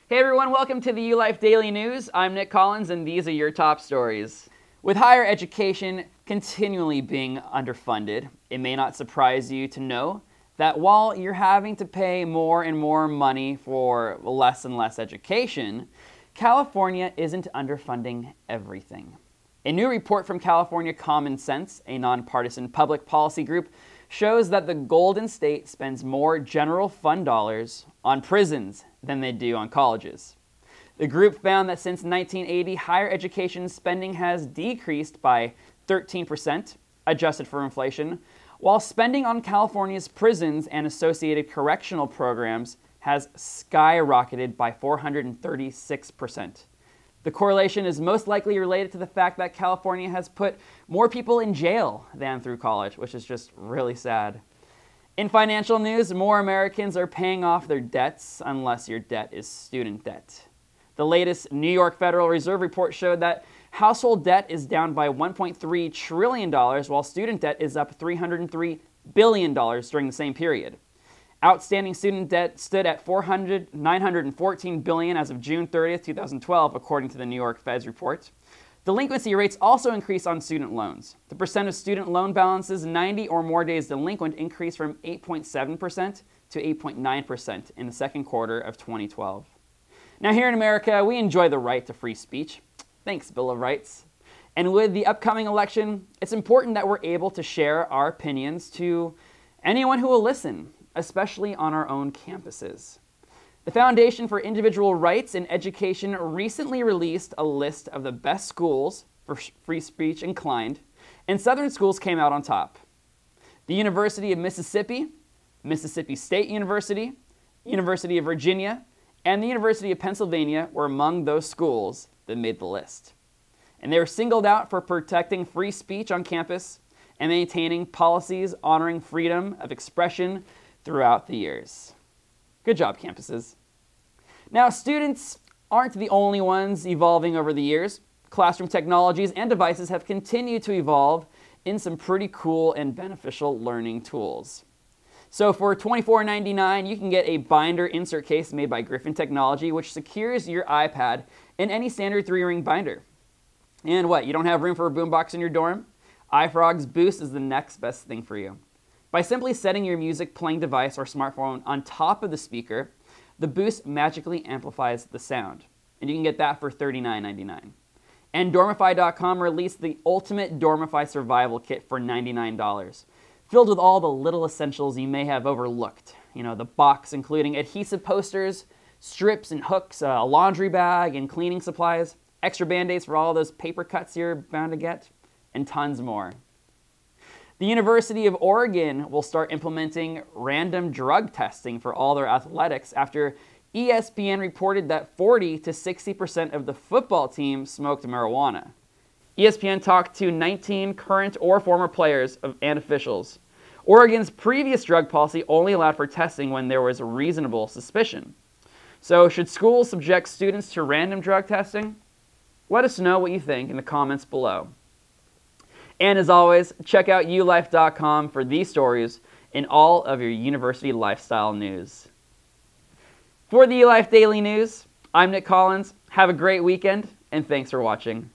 Hey everyone, welcome to the ULife Daily News. I'm Nick Collins and these are your top stories. With higher education continually being underfunded, it may not surprise you to know that while you're having to pay more and more money for less and less education, California isn't underfunding everything. A new report from California Common Sense, a nonpartisan public policy group, shows that the Golden State spends more general fund dollars on prisons than they do on colleges. The group found that since 1980, higher education spending has decreased by 13%, adjusted for inflation, while spending on California's prisons and associated correctional programs has skyrocketed by 436%. The correlation is most likely related to the fact that California has put more people in jail than through college, which is just really sad. In financial news, more Americans are paying off their debts unless your debt is student debt. The latest New York Federal Reserve report showed that household debt is down by $1.3 trillion, while student debt is up $303 billion during the same period. Outstanding student debt stood at $914 billion as of June 30th, 2012, according to the New York Fed's report. Delinquency rates also increased on student loans. The percent of student loan balances 90 or more days delinquent increased from 8.7% to 8.9% in the second quarter of 2012. Now here in America, we enjoy the right to free speech. Thanks, Bill of Rights. And with the upcoming election, it's important that we're able to share our opinions to anyone who will listen, especially on our own campuses. The Foundation for Individual Rights in Education recently released a list of the best schools for free speech inclined, and Southern schools came out on top. The University of Mississippi, Mississippi State University, University of Virginia, and the University of Pennsylvania were among those schools that made the list. And they were singled out for protecting free speech on campus and maintaining policies honoring freedom of expression throughout the years. Good job, campuses. Now, students aren't the only ones evolving over the years. Classroom technologies and devices have continued to evolve in some pretty cool and beneficial learning tools. So for $24.99, you can get a binder insert case made by Griffin Technology, which secures your iPad in any standard 3-ring binder. And what, you don't have room for a boombox in your dorm? iFrog's Boost is the next best thing for you. By simply setting your music playing device or smartphone on top of the speaker, the Boost magically amplifies the sound. And you can get that for $39.99. And Dormify.com released the Ultimate Dormify Survival Kit for $99, filled with all the little essentials you may have overlooked. You know, the box including adhesive posters, strips and hooks, a laundry bag, and cleaning supplies, extra Band-Aids for all those paper cuts you're bound to get, and tons more. The University of Oregon will start implementing random drug testing for all their athletics after ESPN reported that 40 to 60% of the football team smoked marijuana. ESPN talked to 19 current or former players and officials. Oregon's previous drug policy only allowed for testing when there was reasonable suspicion. So should schools subject students to random drug testing? Let us know what you think in the comments below. And as always, check out ulife.com for these stories and all of your university lifestyle news. For the ULife Daily News, I'm Nick Collins. Have a great weekend, and thanks for watching.